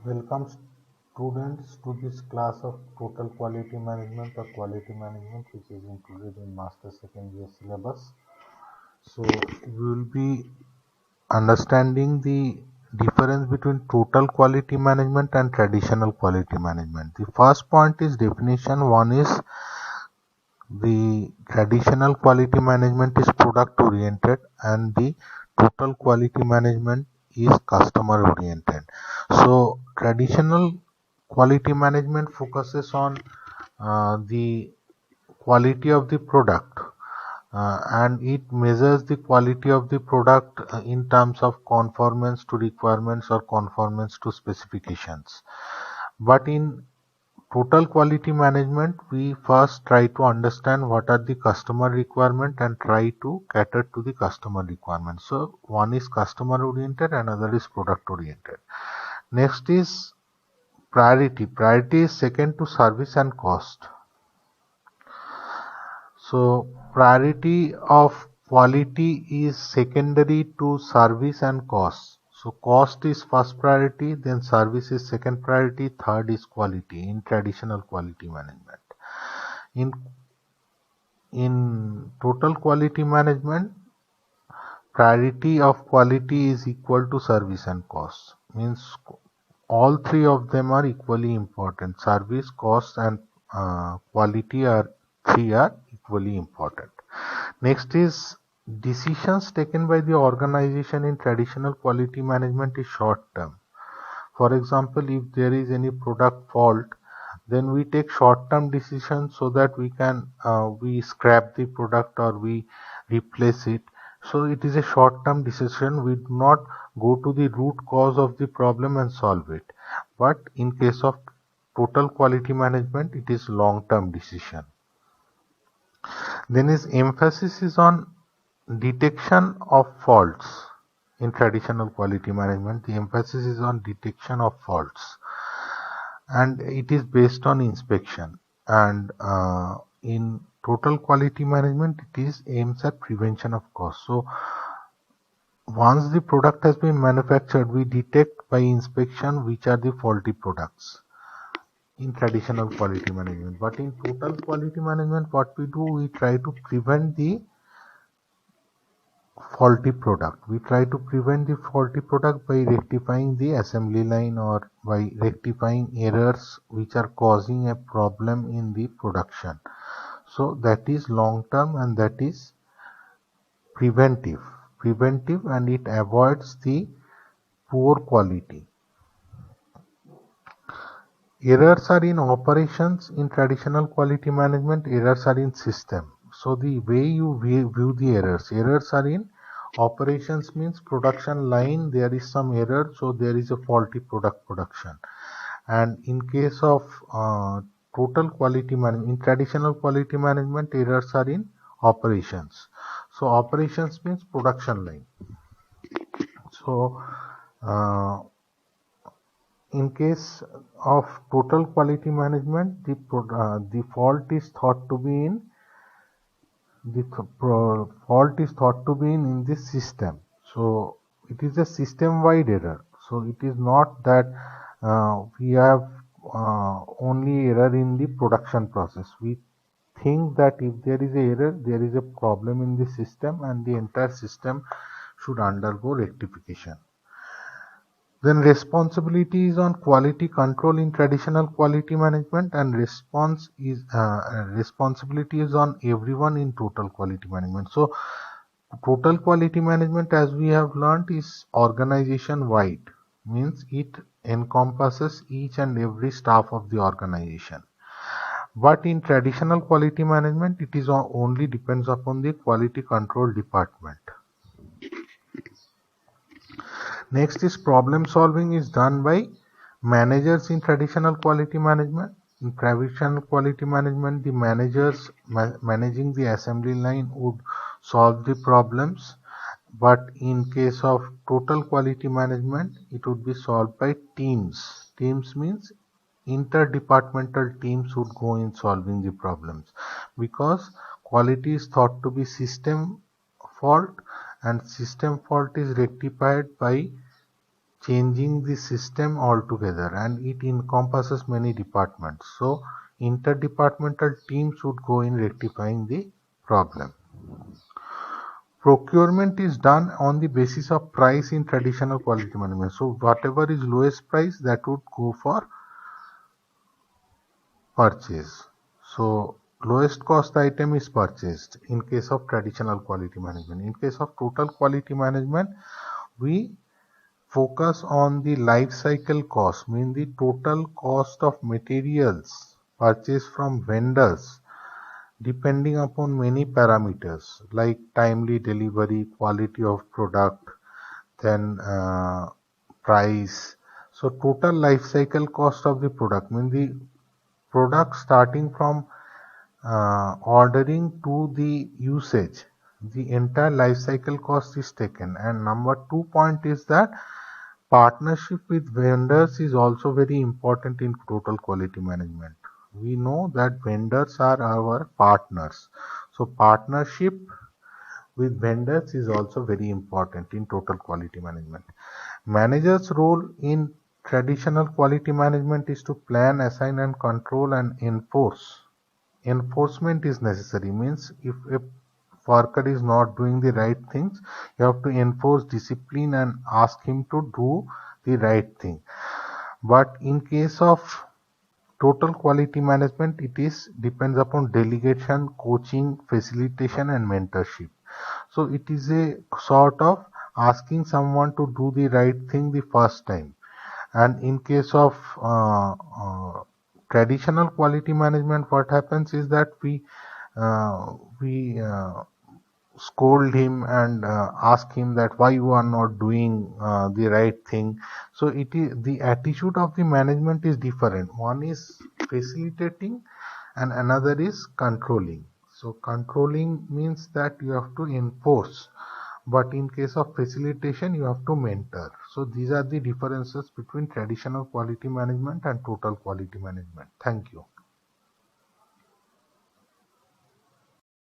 Welcome students to this class of Total Quality Management or Quality Management, which is included in Master Second Year syllabus. So we will be understanding the difference between Total Quality Management and Traditional Quality Management. The first point is definition. One is the Traditional Quality Management is product oriented and the Total Quality Management is customer oriented. So traditional quality management focuses on the quality of the product, and it measures the quality of the product in terms of conformance to requirements or conformance to specifications. But in total quality management, we first try to understand what are the customer requirement and try to cater to the customer requirement. So one is customer oriented, another is product oriented. Next is priority. Priority is second to service and cost. So priority of quality is secondary to service and cost. So cost is first priority, then service is second priority, third is quality in traditional quality management. In total quality management, priority of quality is equal to service and cost. Means all three of them are equally important. Service, cost, and quality are equally important. Next is decisions taken by the organization in traditional quality management is short term. For example, if there is any product fault, then we take short term decisions so that we scrap the product or we replace it. So it is a short term decision. We do not go to the root cause of the problem and solve it. But in case of total quality management, it is long term decision. Then his emphasis is on detection of faults. In traditional quality management, the emphasis is on detection of faults, and it is based on inspection. And in total quality management, it is aims at prevention of cost. So once the product has been manufactured, we detect by inspection which are the faulty products in traditional quality management. But in total quality management, what we do, we try to prevent the faulty product. We try to prevent the faulty product by rectifying the assembly line or by rectifying errors which are causing a problem in the production. So that is long term and that is preventive. Preventive, and it avoids the poor quality. Errors are in operations. In traditional quality management, errors are in system. So the way you view the errors are in operations. Means production line, there is some error, so there is a faulty product production. And in case of total quality management, in traditional quality management, errors are in operations. So operations means production line. So in case of total quality management, the fault is thought to be in the system. So it is a system-wide error. So it is not that we have only error in the production process. We think that if there is a error, there is a problem in the system, and the entire system should undergo rectification. Then responsibility is on quality control in traditional quality management, and responsibility is on everyone in total quality management. So total quality management, as we have learned, is organization wide. Means it encompasses each and every staff of the organization. But in traditional quality management, it is only depends upon the quality control department. Next is problem solving is done by managers in traditional quality management. In traditional quality management, the managers managing the assembly line would solve the problems. But in case of total quality management, it would be solved by teams. Teams means interdepartmental teams would go in solving the problems, because quality is thought to be system fault, and system fault is rectified by changing the system altogether, and it encompasses many departments. So interdepartmental teams should go in rectifying the problem. Procurement is done on the basis of price in traditional quality management. So whatever is lowest price, that would go for purchase. So lowest cost item is purchased in case of traditional quality management. In case of total quality management, we focus on the life cycle cost, mean the total cost of materials purchased from vendors, depending upon many parameters like timely delivery, quality of product, then price. So total life cycle cost of the product, mean the product starting from ordering to the usage, the entire life cycle cost is taken. And number 2 point is that partnership with vendors is also very important in total quality management. We know that vendors are our partners. So partnership with vendors is also very important in total quality management. Managers' role in traditional quality management is to plan, assign and control and enforce. Enforcement is necessary, means if a worker is not doing the right things, you have to enforce discipline and ask him to do the right thing. But in case of total quality management, it is depends upon delegation, coaching, facilitation and mentorship. So it is a sort of asking someone to do the right thing the first time. And in case of traditional quality management, what happens is that we scold him and ask him that why you are not doing the right thing. So it is the attitude of the management is different. One is facilitating and another is controlling. So controlling means that you have to enforce, but in case of facilitation you have to mentor. So these are the differences between traditional quality management and total quality management. Thank you.